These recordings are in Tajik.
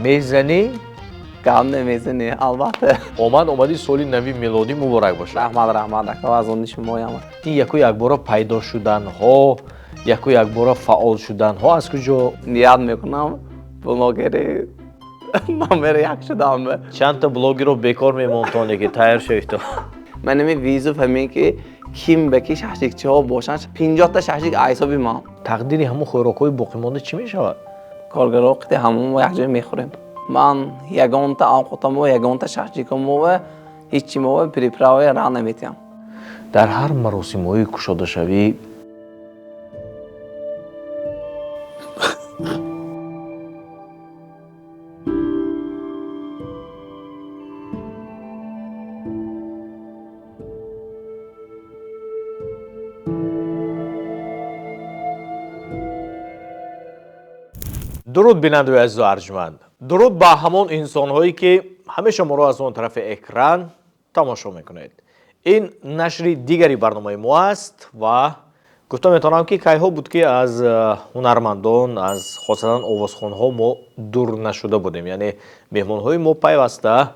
میزنی؟ کم نمیزنی البته. اومدی سالی نوی میلادی مبارک باشه. رحمت اکا از اون شما هم. این یک بار پیدا شدن ها، یک بار فعال شدن ها از کجا؟ یاد میکنم بلاگری نمبر یک شدم. چند تا بلاگی رو بیکار میمونتونی که تایر شوی تو. من نمی ویزو فهمی که کیم بکی ششیکچه ها باشن 50 تا ششیک ایسا بیمام. تقدیری همون خوراکای باقی مانده چی میشود؟ کارگرها وقتی همون و یک جای میخوریم. من یگان تا آنقطعم و یگان تا ششیکم و هیچی مو پریپراوی راه نمیتیم. در هر مراسم‌های کشاده شوی درود بیننده عزیز و ارجمند. درود با همان انسان‌هایی که همیشه ما رو از اون طرف اکران تماشا میکنید. این نشر دیگری برنامه ما است و گفتم میتونم که کایها بود که از هنرمندان، از خاصتا آوازخوان‌ها ما دور نشده بودیم. یعنی مهمان‌های ما پیوسته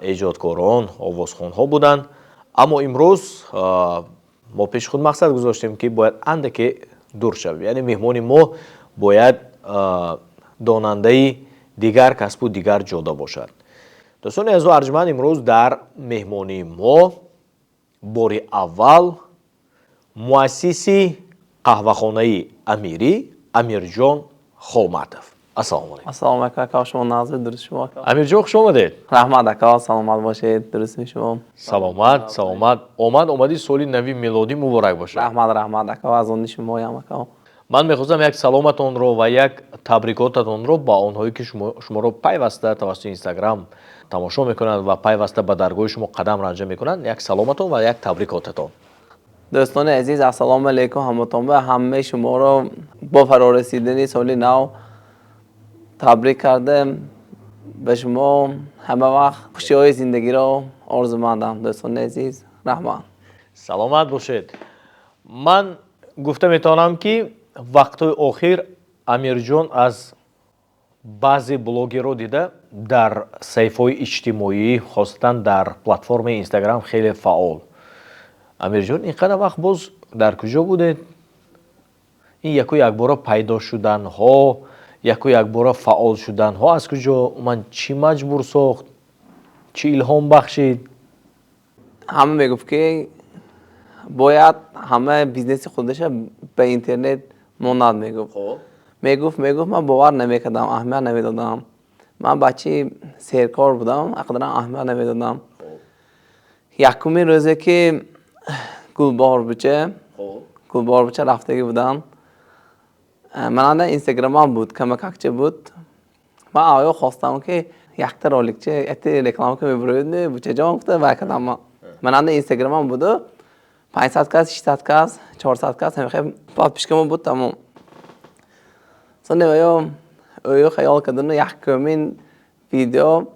ایجادکاران، آوازخوان‌ها بودند. اما امروز ما پیش خود مقصد گذاشتیم که باید اندکی دور شویم. یعنی مهمان ما باید داننده دیگر کسب و دیگر جاده باشد. دوستان عزیز و ارجمند، امروز در مهمانی ما بار اول مؤسسی قهوه‌خانه امیری امیرجان خولمردov. السلام علیکم. السلام علیکم اکا، شما ناظر درست شما. امیرجان خوش آمدید. رحمت اکا، سلامت باشید. درست شما. سلامت. اومدی سالی نوی میلادی مبارک باشه. رحمت اکا از اون شما هم اکا. من میخواستم یک سلامتون رو و یک تبریکاتتون رو با اونهایی که شما رو پیوسته توسط اینستاگرام تماشا میکنند و پیوسته به درگاه شما قدم رنجه میکنند، یک سلامتون و یک تبریکاتتون. دوستان عزیز، السلام علیکم همتون و همه شما رو با فرارسیدن سال نو تبریک کردم. به شما همه وقت خوشی های زندگی رو آرزومندم. دوستان عزیز، رحمت. سلامت باشید. من گفته میتونم که وقت آخر امیرجان از بعضی بلاگر رو دیده در صفحه‌های اجتماعی، خاصتا در پلتفرم اینستاگرام خیلی فعال. امیرجان اینقدر وقت باز در کجا بوده؟ این یک بار پیدا شدن ها، یک بار فعال شدن ها از کجا من چی مجبور ساخت؟ چی الهام بخشید؟ همه میگفت که باید همه بیزنس خودش به اینترنت مانند میگفت من باور نمیکردم، اهمیت نمیدادم. من بچه سرکار بودم، اقدر اهمیت نمیدادم. یکمی روزه که گلبار بچه رفتگی بودم، من اینستاگرام هم بود، کمکچه بود. من آیا خواستم که یک تا رولیکچه اتی رکلام که میبرید بچه جان گفته وکدم. من اینستاگرام هم بود، 500 کس، 600 کس، 400 کس همه پاد پیشکم بود. تمام سنه آیا خیال کردن یک کمین ویدیو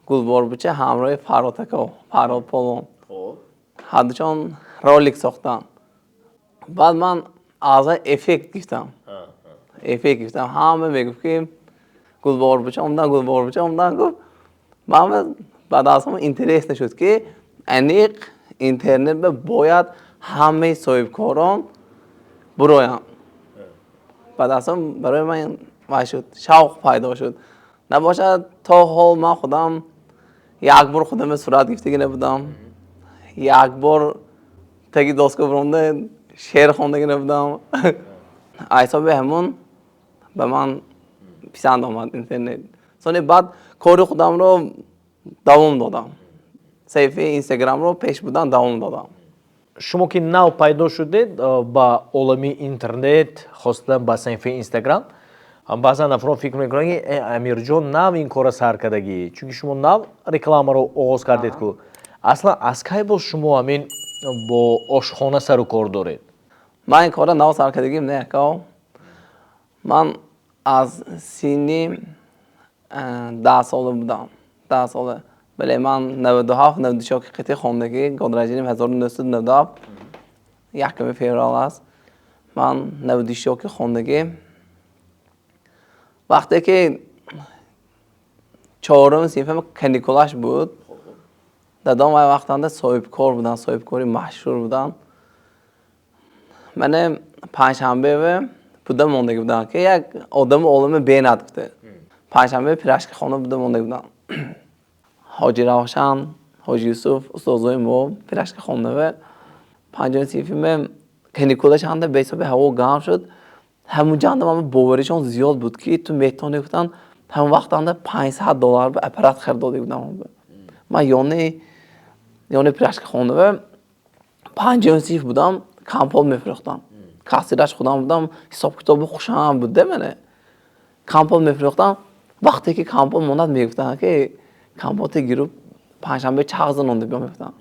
گلبار بچه همراه فراتکو فرات پولون هدوچان رولیک ساختن. بعد من از افکت گفتم همه میگفت که گلبار بچه اومدن گفت. من بعد از همون اینترست نشد که انیق اینترنت به باید همه صاحبکاران برایم. بعد از هم برای من شد شوق پیدا شد. نباشد تا حال من خودم یک بار خودم صورت گرفتگی نبودم، یک بار تگی دستگاه برونده شعر خوندگی نبودم. ایسا به همون به من پسند آمد اینترنت. سانی بعد کار خودم رو دوام دادم، صفحه اینستاگرام رو پیش بودن دوام دادم. شما که نو پیدا شدید با عالمی اینترنت، خاصتا با صفحه اینستاگرام، بعضا افراد فکر میکنن که امیرجان نو این کار سر کردگی، چون شما نو رکلام رو آغاز کردید که اصلا از کی باز شما همین با آشخانه سر و کار دارید؟ من این کار نو سر کردگیم نه که من از سینی 10 ساله بودم. 10 ساله. بله من 97 96 که قطعه خوندگی گادرجینیم 1997 یکمی فیرال است. من 96 که خوندگی وقتی که چهارم صنفم کنیکولاش بود. دادام وای وقتانده صاحبکار بودن، صاحبکاری مشهور بودن. من پنجشنبه بودم مونده بودم که یک آدم عالم بینات بوده. پنجشنبه پیراشکی خانه بودم مونده بودم. حاجی روشن، حاجی یوسف، استادای ما پیراشکی خانه و پنجم صنفم کنیکولاش هنده به حساب هوا گرم شد. همون جا هم باوریشون زیاد بود که تو میتونی گفتن همون وقت هم $500 به اپرات خرید داده بودم. من یعنی پیراشکی خانه و پنجم صنف بودم کمپال میفروختم. کاسیرش خودم بودم حساب کتاب خوشم بوده منه. کمپال میفروختم. وقتی که کمپال موند میگفتن که کمپال گیرو پنجشنبه چهارز نونده بیام میگفتن.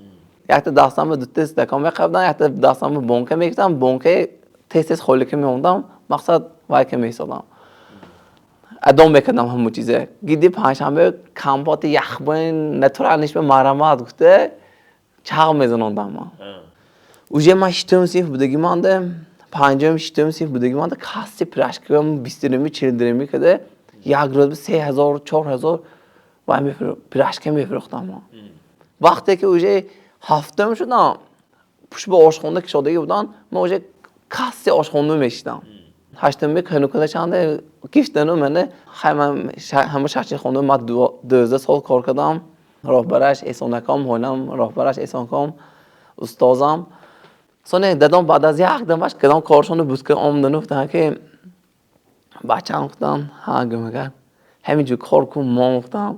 یک تا دستم به دو تست دکام میخوردم، یک تا دستم به بانک میگفتم، بانک تست خالی که میوندم مقصد وای که میسادم. ادام میکردم همون چیزه. گیدی پنجشنبه کمپات یخبین نتورالش به مرامات گفته چهار میزنوندم ما. اوجه من شتم صنف بودگی مانده، پنجم شتم صنف بودگی مانده کاسی پیراشکیم 20 درمی 40 درمی کده یک روز به 3000 4000 وای پیراشکی میفروختم ما. وقتی که اوجه هفتم شدم پشت به آشخونه که شده بودن ما اوجه کاسی آشخونه میشدم. هشتم به کنیکولا چنده گفتنو منه همه شخصی خونده ما 12 سال کار کردم. راهبرش احسانکام هولم، راهبرش احسانکام استادم. سونه دادم بعد از یک دمش کدام کارشون بود که آمدن گفتن که بچه‌ام گفتن ها گمگن همینجور کار کن ما گفتم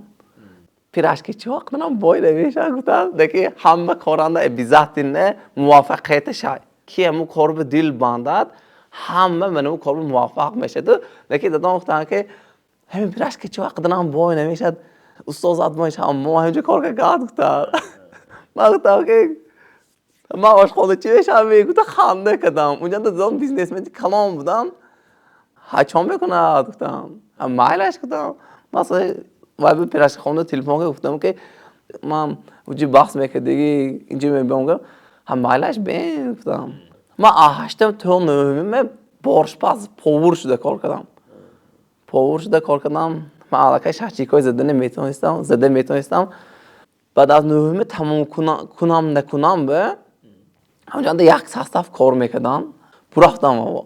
پیراشکی چه وقت منم باید میشه گفتم دیگه همه کارنده بیزات نه موافقت شای کی همو کار به دل بانداد همه منو کار موافق میشه دیگه دادم گفتن که همین پیراشکی چه وقت منم باید نمیشه استاد میشه ما همینجور کار گفتم ما گفتم که ما آشخانه چی بشم میگفتم خنده کردم اونجا دادم بیزنسمن کلام بودم هچام میکنه گفتم مایلش گفتم مثلا وای پیراشکی خانه تلفن گفتم که من وجی بحث میکردی اینجا میگم هم مایلش بین گفتم ما هشتم تو نمیمه بارشپز پاور شده کار کردم من علاقه شخصیکای زده میتونستم بعد از نهمه تمام کنم نکنم به همونجا یک صف کار میکردم پرختم آوا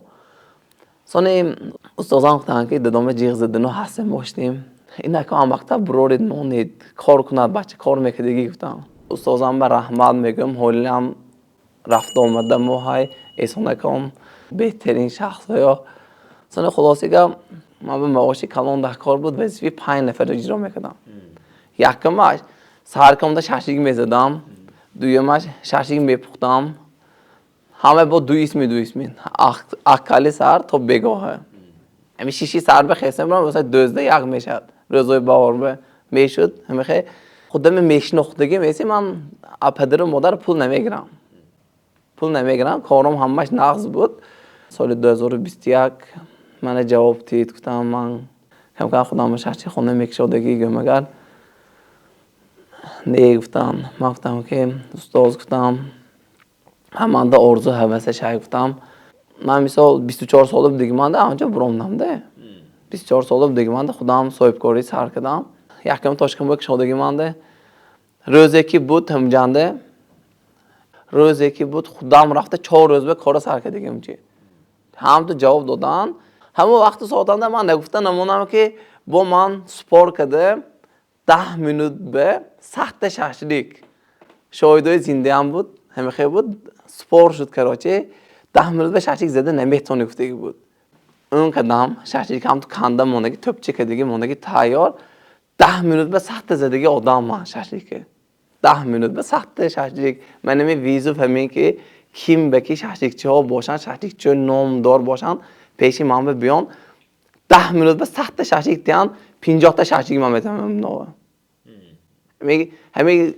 سونی استادان گفتن که دادم جیغ زدن و حسن باشتیم اینا که مکتب برورید نونید کار کند بچه کار میکردی گفتم استادان به رحمت میگم حالم رفت آمده موهای ایسونکم بهترین شخص یا سونی خلاصی که من به معاشی کلان ده کار بود وظیفه 5 نفر اجرا میکردم یکمش سرکم ده شاشیگ میزدم دویمش شاشیگ میپختم همه با دو اسمی اکالی سر تا بگاه همین شیشی سر به خیسم برم واسه 12 یک میشد روزای باور به میشد همه خیلی خودم میشناختگی میسی من پدر و مادر پول نمیگیرم کارم همش نقص بود سال 2021 من جواب دید گفتم من کم خودم شخصی خونه میکشودگی گمگر نه گفتم که استاد گفتم من دا آرزو هوسش گفتم من مثال 24 سال دیگه مانده آنجا بروندم ده 24 سال دیگه مانده خودم صاحبکاری سر کردم یکم تاشکم با کشادگی مانده روزی که بود هم جنده روزی که بود خودم رفته 4 روز به کار سر کردم چی هم تو جواب دادن همون وقت ساعتانده من نگفتن نمونم که با من سپار کرده 10 منوت به سخت شاشلیک شاهدای زنده هم بود همه خیلی بود سپار شد کراچی 10 منوت به شاشلیک زده نمیتونی گفتگی بود اون کدام شاشلیک هم تو کنده موندگی توپچه کدگی موندگی تیار 10 منوت به سخت زدگی آدم من شاشلیک 10 منوت به سخت شاشلیک من نمی ویزو فهمی که کیم به کی شاشلیک چه باشن شاشلیک چه نامدار باشن پیشی من به بیان 10 منوت به سخت شاشلیک دیان 50 تا شاشلیک من میتونم نو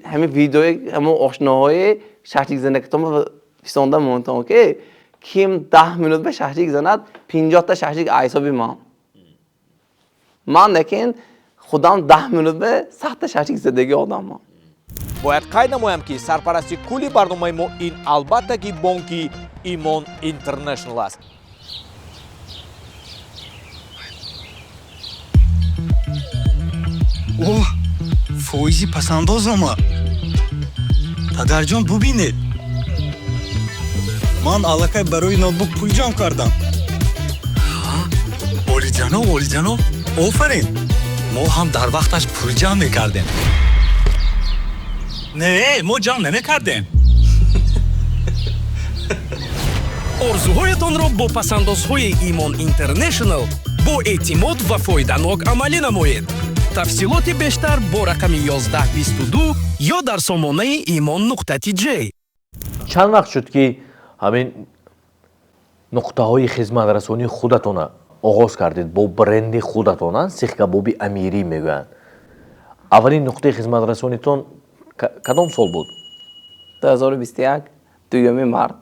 همه ویدیوی همه آشناهای شاشلیک زندگیتون فیسونده مونتون که کیم 10 منوت به شاشلیک زند 50 تا شاشلیک ایسابی من نکن خودم 10 منوت به سخت شاشلیک زدگی آدم باید قید نمایم که سرپرستی کلی برنامه ما این البته که بانکی ایمان اینترنشنال است. اوه фоизи пасандозама. Падарҷон бубинед. Ман аллакай барои ноутбук пул ҷамъ кардам. Олиҷаноб, олиҷаноб, офарин. Мо ҳам дар вақташ пул ҷамъ мекардем. Не, мо ҷамъ намекардем. орзуҳоятонро бо пасандозҳои Имон International бо эътимод ва фоиданок амалӣ намоед. тафсилоти бештар бо рақами 1122 ё дар сомонаи imon.tj. чанд вақт шуд ки ҳамин нуқтаҳои хизматрасонии худатона оғоз кардед, бо бренди худатона сихкабоби амирӣ мегӯянд? аввалин нуқтаи хизматрасонитон кадом сол буд? 2021 дуюми март.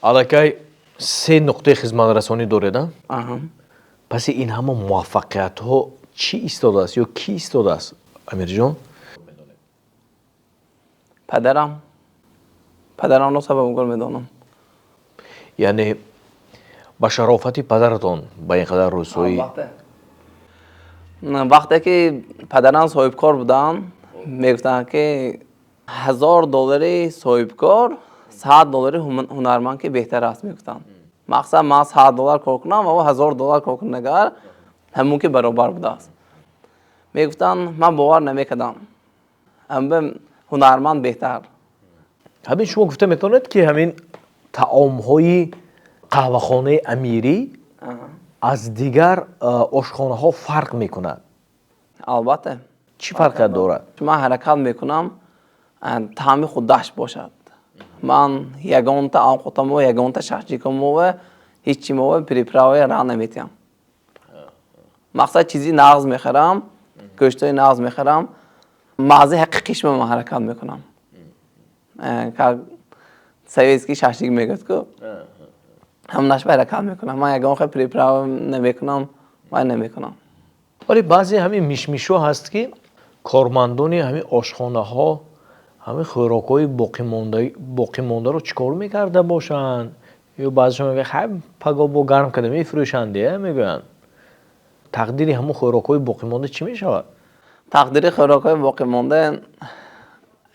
аллакай 3 нуқтаи хизматрасонӣ доред? Аҳа. паси ин ҳама муваффақиятҳо чӣ истодааст ё кӣ истодааст амирҷон? падарамро сабабгор медонам. яъне ба шарофати падаратон ба ин қадар рӯсоӣ? вақте ки падарам соҳибкор буданд, мегуфтанд ки $1000 соҳибкор, $100 ҳунарманд ки беҳтар аст мегуфтанд. мақсад ман $100 кор кунам ва $1000 кор кунагар ҳамон ки баробар будааст. мегуфтанд ман бовар намекардам. ҳунарманд беҳтар. ҳамин шумо гуфта метавонед ки ҳамин таомҳои қаҳвахонаи амирӣ аз дигар ошхонаҳо фарқ мекунад? албатта. чӣ фарқият дорад? ман ҳаракат мекунам таъми худаш бошад. ман ягонта овқотамо, ягонта шахҷикамова ҳеҷ чимова приправаи ра наметиҳам. мақсад чизи нағз мехарам, гӯштои нағз мехарам, маъзи ҳақиқишмо ман ҳаракат мекунам. советский шашlik мегӯяд ку ҳамнашба ҳаракат мекунам. ман ягон хел приправа намекунам, вай намекунам. вале баъзе ҳамин мишмишҳо ҳаст ки кормандони ҳамин ошхонаҳо ҳамин хӯрокҳои боқимондаро чӣ кор мекарда бошанд? ё баъзешон мегӯянд хай паго бо гарм карда мефурӯшанд мегӯянд. тақдири ҳамон хӯрокҳои боқимонда чӣ мешавад? тақдири хӯрокҳои боқимонда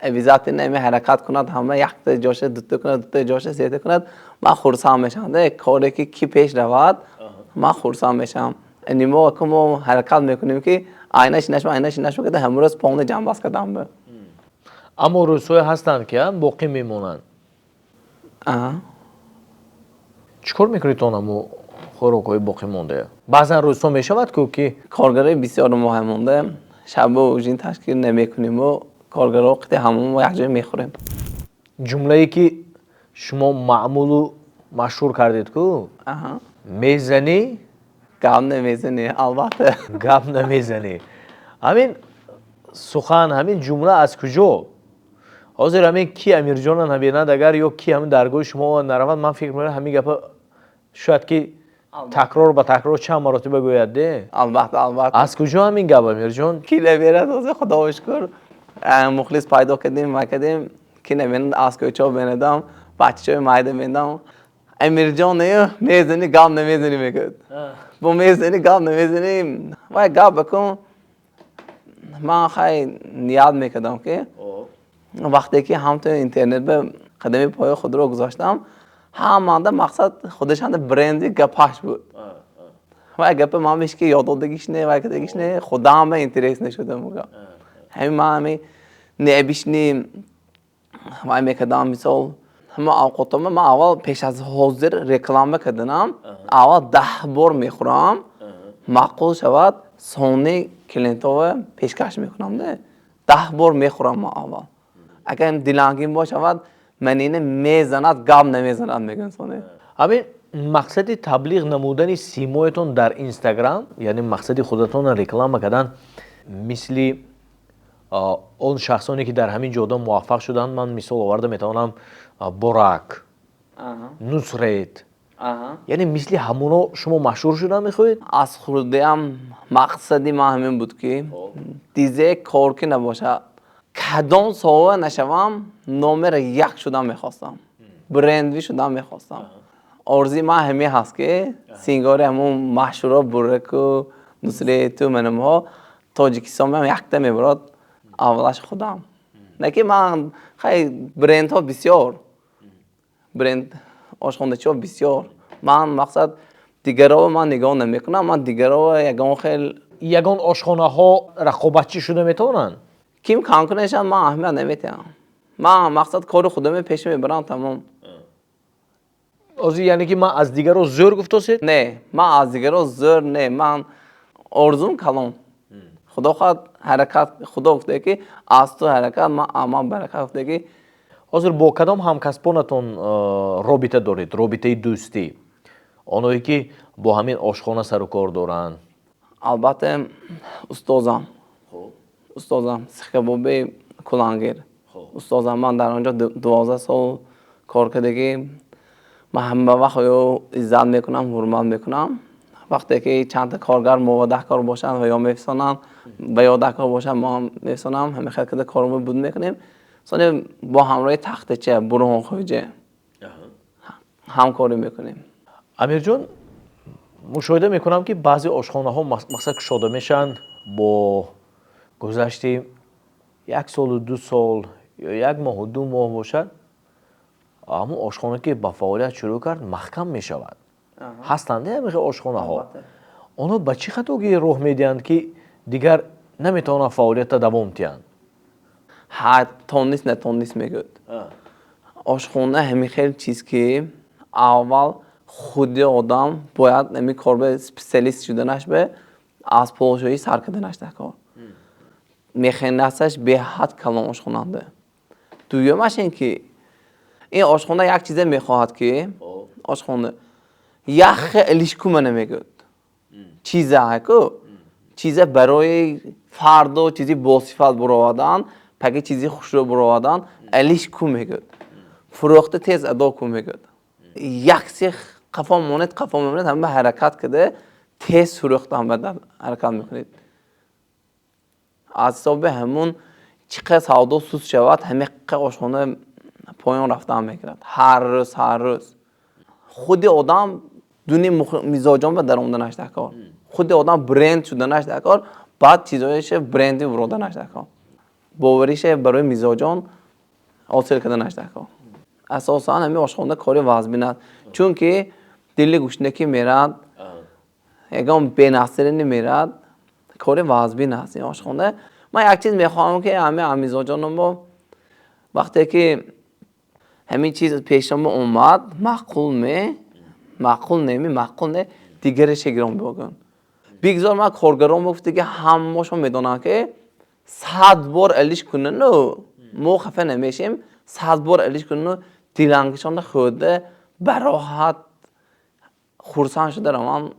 обязательно нами ҳаракат кунад, ҳама якта ҷоша дута кунад, дута ҷоша сета кунад, ман хурсанд мешавам. коре ки пеш равад, ман хурсанд мешавам. нимо ки мо ҳаракат мекунем ки айна шинашма када ҳамрӯз пони ҷамъбаст кардам. аммо рӯзҳое ҳастанд ки боқӣ мемонанд. чӣ кор мекунед он ҳамо хӯрокҳои боқимонда? баъзан рӯзҳо мешавад ки коргарои бисёр моҳамонда шабу ужин ташкил намекунему, коргаро қити ҳамон якҷоя мехӯрем. ҷумлае ки шумо маъмулу машҳур кардед ку мезанӣ гап намезанӣ. албатта гап намезанӣ. ҳамин сухан, ҳамин ҷумла аз куҷо? ҳозир ҳамин ки амирҷона набинад агар ё ки ҳамин даргоҳи шумо наравад, ман фикр мекунам ҳамин гапа шояд ки такрор ба такрор чанд маротиба гӯяд. албатта. аз куҷо ҳамин гап амирҷон? ки набинад ҳозир худоро шукр мухлис пайдо кардем ки набинад аз кӯчо бинадам бачаҳои майда бинадам. амирҷон мезанӣ гап намезанӣ мегӯяд. бо мезанӣ гап намезанӣ вай гап бикун. ман хай ният мекардам ки вақте ки ҳамтон интернет ба қадами пои худро гузоштам, ҳаманда мақсад худашанда бренди гапаш буд. вай гапа ман меш ки ёдодагиш не, вай кадагиш не, худам ба интерес нешудам. ҳамин ман ҳамин небишни вай мекардам. мисол ҳама овқотома ман аввал пеш аз ҳозир реклама карданам, аввал 10 бор мехӯрам, маъқул шавад сони клиентова пешкаш мекунам. 10 бор мехӯрам ман аввал. агар дилангин бошавад манина мезанад гап намезанад мегӯяд. ҳамин мақсади таблиғ намудани симоятон дар инстаграм, яъне мақсади худатонро реклама кардан, мисли он шахсоне ки дар ҳамин ҷода муваффақ шуданд, ман мисол оварда метавонам борак, нусрет, яъне мисли ҳамоно шумо машҳур шуда мехоҳед? аз хурдаам мақсади ман ҳамин буд ки дизе кор ки набошад, кадом соҳа нашавам, номер 1 шудан мехостам, брендви шудан мехостам. орзуи ман ҳамин ҳаст ки сингори ҳамон маъшуро бураку нусрету манамҳо тоҷикистон меам якта мебарад, اولش خودم. نه که من خیلی برند ها بسیار برند آشخونده‌چی ها بسیار. من مقصد دیگرها من نگاه نمیکنم. من دیگرها یگان خیلی ягон ошхонаҳо рақобатчӣ шуда метавонанд? کیم کام کنشان من اهمیت نمیدم. من مقصد کار خودم پیش میبرم تمام. озӣ яъне ки ман аз дигарҳо зӯр гуфтосед? نه من از دیگرها زور نه. من آرزوم کلام خدا خواهد حرکت خدا گفته که از تو حرکت من اما برکت گفته که ҳозир бо кадом ҳамкасбонатон робита доред, робитаи дӯстӣ? Оное ки бо ҳамин ошхона сару кор доранд? البته استادم سخکبابی کلانگیر استادم من در آنجا 12 سال کار کردگی من همه وقت یا عزت میکنم حرمت میکنم وقتی که چند تا کارگر ما و 10 کار باشن و یا میفسانن و یا 10 کار باشن ما هم میفسانم همه خیلی کده کارمو بود میکنیم سانی با همراه تختچه برون خویجه همکاری میکنیم. амирҷон, мушоҳида мекунам ки баъзе ошхонаҳо мақсад кушода мешаванд бо гузашти 1 солу 2 сол ё 1 моҳу 2 моҳ бошад, ҳамон ошхона ки ба фаъолият шурӯъ кард маҳкам мешавад. ҳастанд ҳамин ошхонаҳо? онҳо ба чӣ хатоги роҳ медиҳанд ки дигар наметавонанд фаъолиятта давом диҳанд? تونیس میگود آشخونه همین خیلی چیز که اول خودی آدم باید نمی کار به سپیسیالیست شدنش به از پولشویی سر کردنش کار میخندستش به حد کلان آشخوننده. دویمش این که این آشخونه یک چیزه میخواهد که آشخونه یک خیلیش کمه نمیگود چیزه که چیزه برای فرد و چیزی باصفت برآوردن پاکی چیزی خوش رو برآوردن الیش کو میگود فروخته تیز ادا کو میگود یک سی قفا مونت همه حرکت کرده تیز فروخته هم بدن حرکت میکنید از حساب همون چقدر سعادت سوز شود همه آشخانه پایان رفته هم میکرد هر روز خود آدم دونی میزاجان به دروندنش کار خود آدم برند شدنش کار بعد چیزایش برندی ورودنش کار باوریش برای میزاجان حاصل کردنش کار اساسا همین آشخانه کاری واجبی است چون که دل گوشنکی میراد یگان بی‌نصیری میراد کاری واجبی است این آشخانه. من یک چیز میخوام که همه میزاجان ما وقتی که همین چیز پیشم اومد معقول نه دیگرش گرام بگن بگذار من کارگرام گفته که همه‌شون میدونن که 100 بار الیش کنن نه ما خفه نمیشیم 100 بار الیش کنن دیلانگشان خوده براحت خورسان شده روان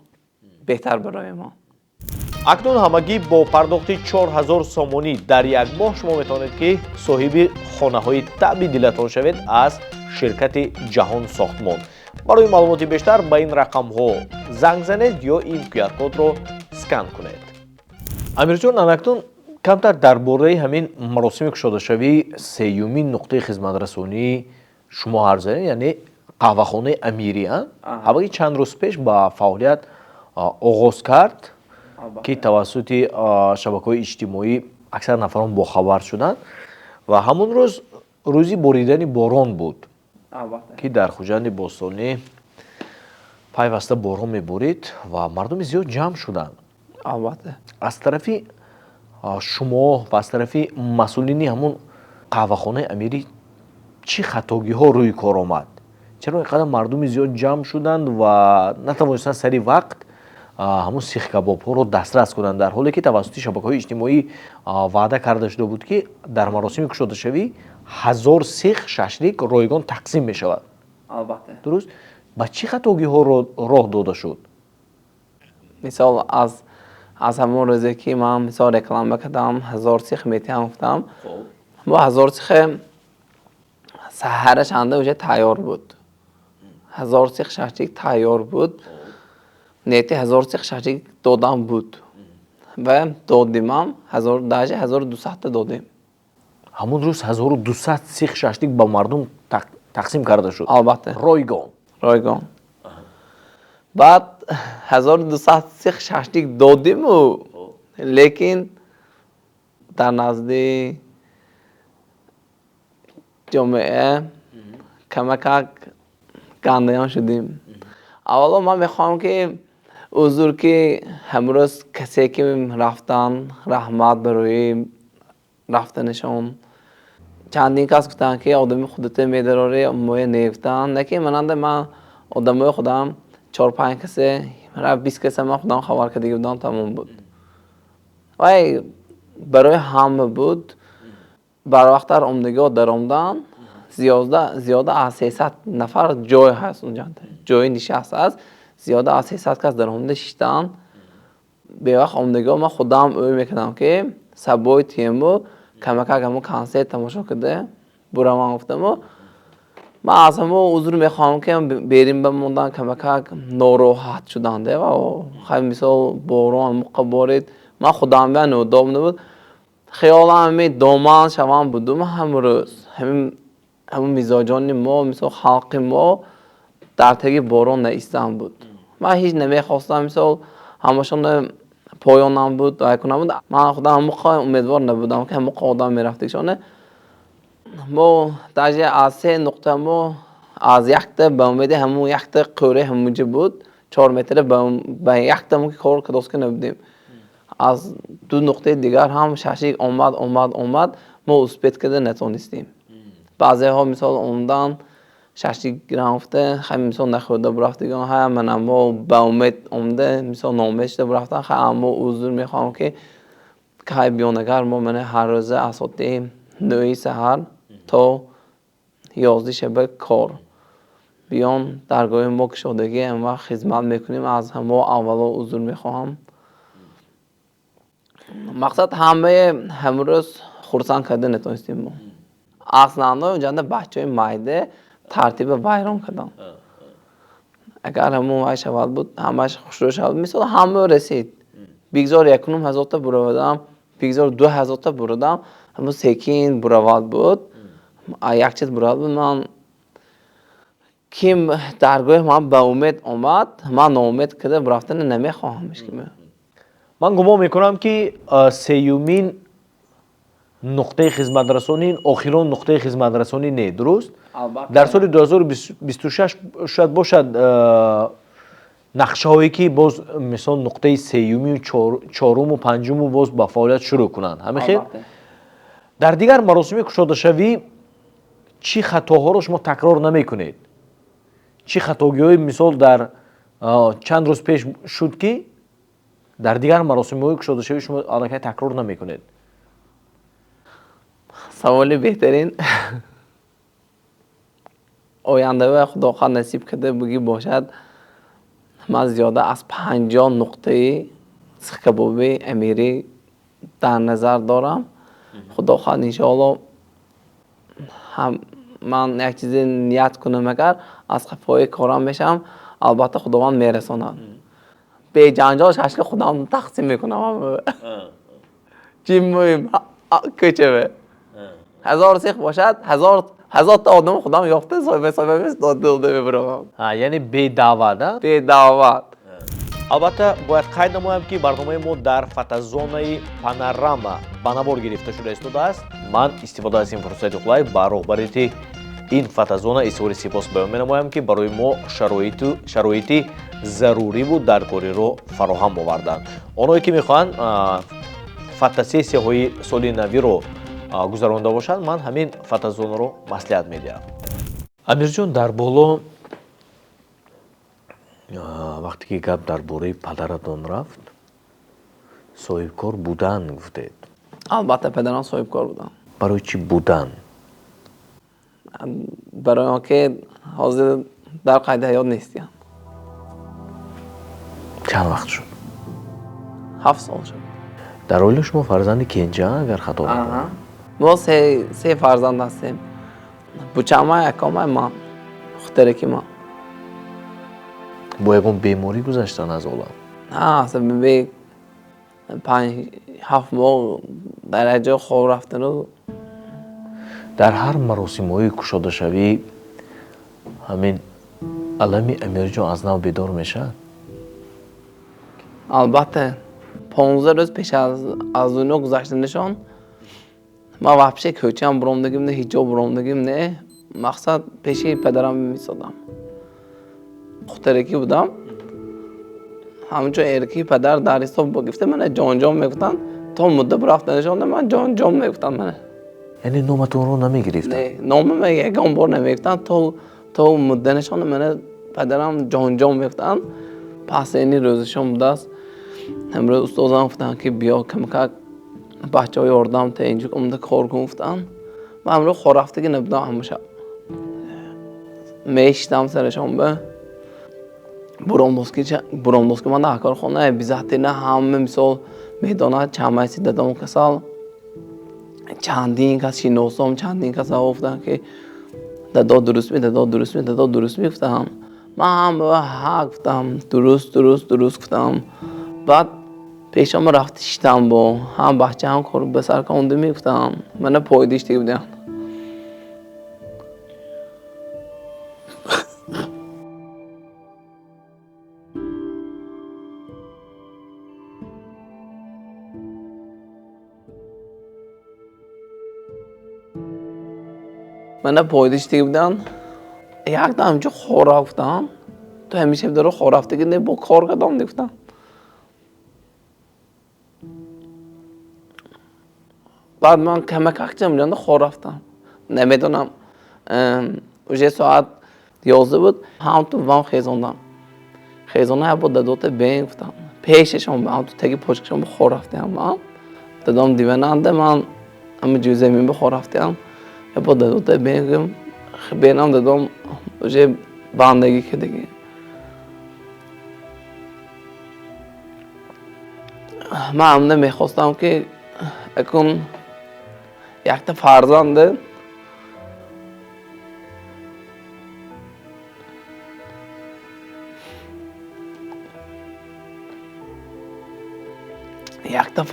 بهتر برای ما. акнун ҳамагӣ бо пардохти 4000 сомонӣ дар як моҳ шумо метавонед ки соҳиби хонаҳои таъби дилатон шавед аз ширкати ҷаҳон сохтмон. барои маълумоти бештар ба ин рақамҳо занг занед ё ин QR-кодро скан кунед. амирҷон, анакнун камтар дар бораи ҳамин маросими кушодашавии сеюмин нуқтаи хизматрасонии шумо ҳарф занед, яъне қаҳвахонаи Амириан ҳамагӣ чанд рӯз пеш ба фаъолият оғоз кард ки тавассути шабакаҳои иҷтимоӣ аксар нафарон бохабар шуданд ва ҳамон рӯз рӯзи боридани борон буд ки дар хуҷанди бостонӣ пайваста борон меборид ва мардуми зиёд ҷамъ шуданд. аз тарафи шумо ва аз тарафи масъулини ҳамон қаҳвахонаи Амирӣ чӣ хатогиҳо рӯи кор омад? чаро ин қадар мардуми зиёд ҷамъ шуданд ва натавонистанд сари вақт ҳамон сих кабобҳоро дастрас кунанд, дар ҳоле ки тавассути шабакаҳои иҷтимоӣ ваъда карда шуда буд ки дар маросими кушодашавӣ 1000 сих шашлик ройгон тақсим мешавад. дуруст? ба чӣ хатогиҳо роҳ дода шуд? мисол аз ҳамон рӯзе ки ман мисол реклама кардам 1000 сих метиҳам гуфтам бо 1000 сих саҳараш анда уже тайёр буд 1000 сих шашлик тайёр буд нети 1000 сих шашлик додам буд ва додимам 1200 додим. ҳамон рӯз 1200 сих шашлик ба мардум тақсим карда шуд. албатта ройгон баъд 1200 сих шашлик додиму лекин در نزد جامعه کمک گندیان شدیم. اولا من میخوام که حضور که امروز کسی که رفتن رحمت برای رفتنشون چندین کس گفتن که آدمی خودت میداره موی نیفتن نکه مننده من آدمای خودم 4-5 کسی 20 کسی من خودم خبر که دیگه بودم تمام بود وای برای همه بود بر وقت در عمدگی در عمدن زیاده از 300 نفر جای هست اونجا جای نشست هست زیاده از 300 کس در عمده شیشتن به وقت عمدگی من خودم اوی میکنم که سبای تیمو کمک همو کنسل تماشا کرده برام من گفتم من از همو حضور میخوام که بریم بموندن کمک ناراحت شدنده و خیلی مثال باران مقبارید من خودم به نودام نبود خیالم همی دامان شوام بودم همون روز همون میزاجان ما مثل خلق ما در تگی باران نیستن بود من هیچ نمیخواستم مثل همشون پایانم بود دعای کنم بود من خودم همون امیدوار نبودم که همون آدم میرفتیشانه ما درجه از 3 نقطه ما از یخت به امید همون یخت قوره همونجا بود 4 متر به یخت همون که کار کداست که نبودیم از 2 نقطه دیگر هم ششیک اومد ما اسپیت کده نتونستیم بعضی ها مثال اومدن 60 گرم افته خیلی مثال نخورده برفتگان های من اما به امید اومده مثال نامشته برفتن خیلی اما حضور میخوام که که بیانگر ما من هر روزه از ساعت 9 سحر تا 11 شب کار بیان درگاه ما که شدگی این وقت خدمت میکنیم از همه اولا حضور میخواهم مقصد همه روز خورسان کرده نتونستیم ما اصلا اونجا بچه های مایده ترتیب بایران کردن اگر همون وای شود بود همش خوشرو شود مثلا همه رسید بیگزار 1,000 تا برودم بیگزار 2,000 تا بردم همون سکین برود بود یک چیز برود بود من کیم درگاه من به امید آمد من ناامید کده برفتن نمیخواهمش که من گمان میکنم که سیومین نقطه خدمت رسانی آخرین نقطه خدمت رسانی نه درست در سال 2026 شاید باشد نقشه هایی که باز مثلا نقطه سیومی و چهارم و پنجم باز با فعالیت شروع کنند همه خیر در دیگر مراسم کشاده شوی چی خطاها رو شما تکرار نمیکنید چی خطاگی‌های مثال در چند روز پیش شد که در دیگر مراسم های کشاده شوی شما الکی تکرار نمیکنید سوال بهترین آینده و خدا خواهد نصیب کرده بگی باشد من زیاده از 50 نقطه سیخ کبابی امیری در نظر دارم خدا خواهد انشاءالله هم من یک چیزی نیت کنم اگر از خفای کارم بشم البته خداوند میرساند به جنجال ششک خودم تقسیم میکنم چی مهم کچه به 1000 سیخ باشد 1000 تا آدم خودم یافته صاحب داده ببرم یعنی بی دعوت به دعوت البته باید قید نمایم که برنامه ما در فضازونه پانوراما با نبار گرفته شده است من استفاده از این فرصت خوبی با رهبریت این فضازونه اظهار سپاس بیان می‌نمایم که برای ما شرایط ضروری بود در کاری رو فراهم آوردند اونایی که میخوان فوتوسسیه های سال نوی رو گذرانده باشند من همین فضازونه رو مصلحت میدم امیر جون در بالا وقتی که گپ در باره پدرتان رفت صاحب کار بودن گفتید البته پدرم صاحب کار بودن برای چی بودن برای آنکه حاضر در قید حیات نیستیم چند وقت شد 7 سال شد در اولی شما فرزند کنجا اگر خطا نکنم ما 3 فرزند هستیم بچه‌مای اکامای من اخترکی من با یکم بیماری گذشتن از عالم نه اصلا به 5-7 ماه درجه خواب رفتن و در هر مراسم های کشاده شوی همین علم امیر جان از نو بیدار میشه البته 15 روز پیش از اونو گذشتنشان من وحشه کوچه هم برامدگیم نه، هیچ جا برامدگیم نه. مقصد پیشی پدرم میسادم. خودترکی بودم. همونجا ایرکی پدر در حساب گفته من جان جان میگفتن. تا مدت برفتنشان من جان جان میگفتن من. یعنی نامتون رو نمیگرفتن؟ نه نام من یکم بار نمیگفتن تا مدت نشان من پدرم جان جان میگفتن. پس اینی روزشون بود است. امروز استادم گفتن که بیا کمک بچه‌های اردم تا اینجا اومده کار گفتن. من امروز خورافتگی نبودم همیشه. میشتم سرشون به برامدوسکی من در کار خونه بیزهتی نه همه مثال میدانه چند مایسی دادم کسال چندین کس شینوسم چندین کس گفتن که دادا درست می گفتم. من هم به حق گفتم درست گفتم. بعد پیشم رفتشتم با هم بچه هم کار بسر کنده می گفتم. من پایدیشتی بودم. من پایدیشتی بودم. یک دم همچه خور رفتم. تو همیشه داره خور رفته که نه با کار کدام دیفتم. بعد من کمک اکچم جانده خور رفتم. نمیدونم. اوجه ساعت 11 بود. هم تو وام خیزانه بود دادوت بین گفتم. پیششون به هم تو تگی پشکشون بخور رفتم. من دادم دیوننده من همه جوی زمین بخور رفتم. با دادوت بین بینم دادم اوجه باندگی که دیگه. من هم نمیخواستم که اکن یک تا فرزنده یک تا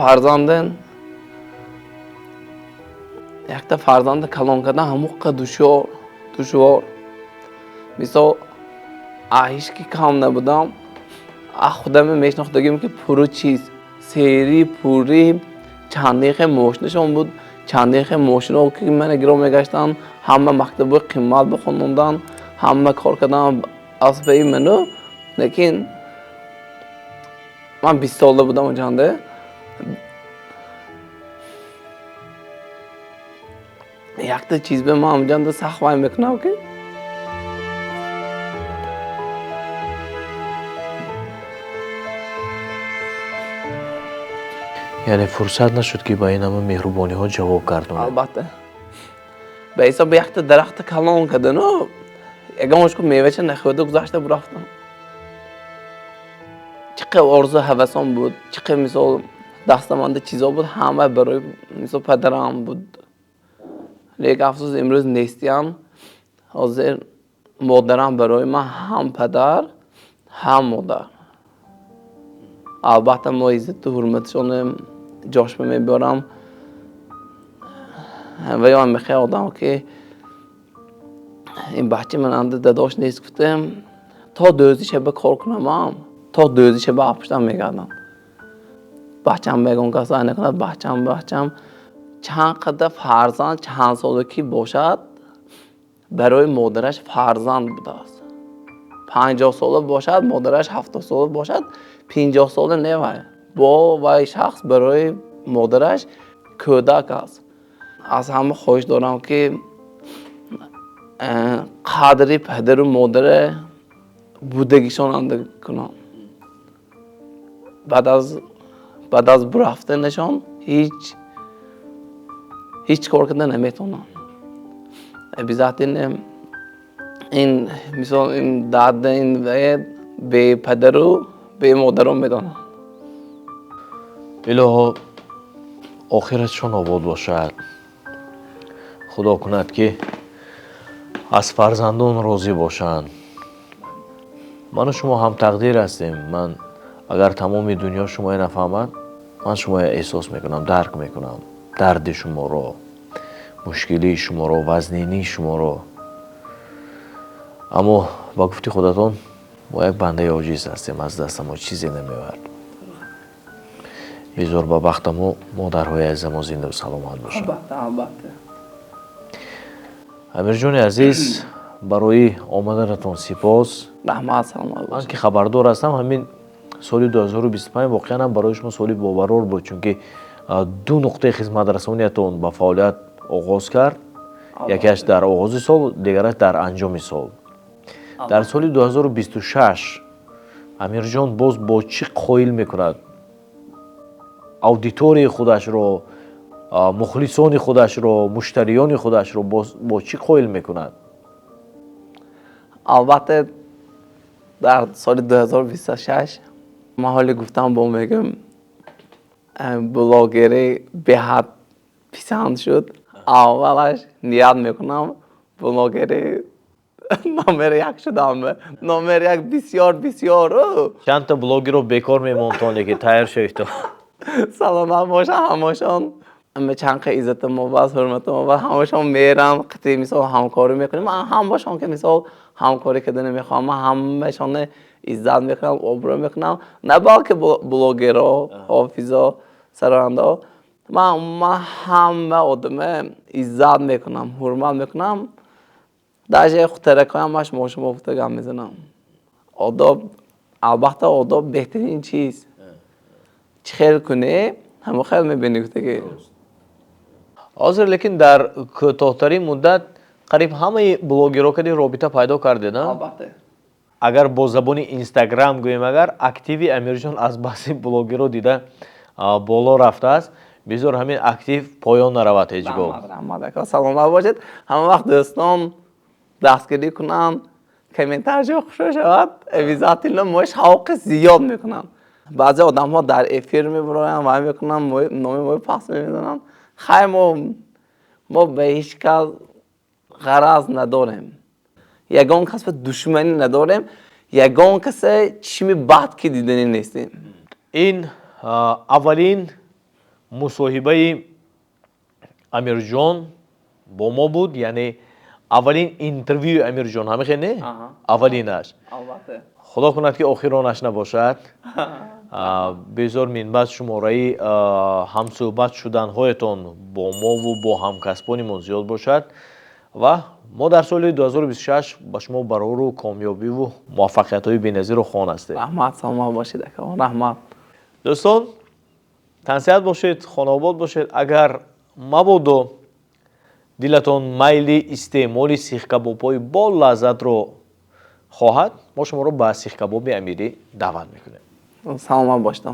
فرزنده کلان کردن هموقع دشوار مثلا هیچ کی کم نبودم خودم میشناختم که پرو چیز سری پوری چند دقیقه موشنشون بود چند دقیقه موشن که من گرام میگشتن همه مکتب قیمت بخوندن همه کار کردن از پی منو لیکن من 20 ساله بودم اونجانده یک تا چیز به من اونجانده سخت وای میکنم که یعنی فرصت نشد که با این همه مهربانی ها جواب کردم؟ البته به حساب یک تا درخت کلان کردن و یکم مشکل میوه چه نخورده گذاشته برفتم چقدر آرزو هوسم بود چقدر مثال دستمانده چیزا بود همه برای مثال پدرم بود لیک افسوس امروز نیستیم حاضر مادرم برای من هم پدر هم مادر البته ما عزت و حرمتشون جاش میبرم و یا میخواه آدم که این بچه من انده داداش نیست گفتم تا دوزی شبه کار کنم تا دوزی شبه اپشتم میگردم بچه هم میگم کسی نکند بچه هم چند قدر فرزند چند سالکی باشد برای مادرش فرزند بوده است 50 ساله باشد مادرش 70 ساله باشد 50 ساله نمیه با وای شخص برای مادرش کودک است از همه خواهش دارم که قدری پدر و مادر بودگیشان انده کنم بعد از برفتنشان هیچ کار کردن نمیتونم بیزات این مثلا این داد این به پدر و به مادرم میدونم الهی آخرتشون آباد باشد خدا کند که از فرزندان راضی باشند من و شما هم تقدیر هستیم من اگر تمام دنیا شما نفهمد من شما احساس میکنم درک میکنم درد شما رو مشکلی شما رو وزنینی شما رو اما با گفتی خودتون ما یک بنده عاجز هستیم از دست ما چیزی نمیورد بزرگ با بختمو مادرهای عزیزمو زنده و سلامت باشن. البته امیر جون عزیز برای آمدنتون سپاس. رحمت سلامت من که خبردار هستم همین سال 2025 واقعا هم برای شما سالی باورور بود، چون که دو نقطه خدمت رسانیتون با فعالیت آغاز کرد. یکیش در آغاز سال، دیگرش در انجام سال. در سال 2026 امیر جان باز با چی قائل میکند اودیتوری خودش رو، مخلصان خودش رو، مشتریان خودش رو با چی قائل میکند؟ البته در سال 2026 من حالی گفتم با میگم بلاگری به حد پسند شد. اولش نیت میکنم بلاگری نمبر یک شدم، نمبر یک بسیار چند تا بلاگی رو بیکار میمونتونی که تایر شوید تو. سلامت باشه همشان به چند عزت ما باز حرمت ما باز همشان میرم قطعی مثال همکاری میکنیم. من هم باشم که مثال همکاری که نمیخوام، من همشان عزت میکنم، آبرو میکنم، نه بلکه بلاگرها، حافظا، سراندا، من همه آدم عزت میکنم، حرمت میکنم. در جای خود ترکایم باش ما شما گفتگم میزنم. آداب، البته آداب بهترین چیز. چه خیل کنی همه خیل میبینی گفتگی. حاضر لیکن در کوتاه‌ترین مدت قریب همه بلاگرها که رابطه پیدا کرده نه؟ البته. اگر با زبان اینستاگرام گوییم، اگر اکتیوی امیر جان از بحث بلاگرها دیده بالا رفته است، بذار همین اکتیو پایان نرود هیچ گاه. رحمت سلامت باشید. همه وقت دوستان دستگیری کنن کامنتر جا خوش شود. عزت الله موش حق زیاد میکنن. بعضی آدم ها در افیر میبراین و میکنن نام ما پس میدونن. خیلی ما به هیچ کس غرض نداریم. یگان کس به دشمنی نداریم. یگان کس چیمی بد که دیدنی نیستیم. این اولین مصاحبه امیر جان با ما بود، یعنی اولین اینترویو امیر جان همه خیلی نه؟ اولینش. البته. خدا کند که آخرانش نباشد. بذار منبع شماره همصحبت شدن هایتان با ما و با همکسبانمون زیاد باشد و ما در سال 2026 با شما برای رو کامیابی و موفقیت های بی‌نظیر و خوان هستیم. رحمت سلامت باشید. رحمت. دوستان تنصیحت باشید، خانه آباد باشید. اگر مبادا دلتان میل استعمال سیخ کباب های با لذت رو خواهد، ما شما رو به سیخ کباب امیری دعوت میکنیم. سلامت باشید.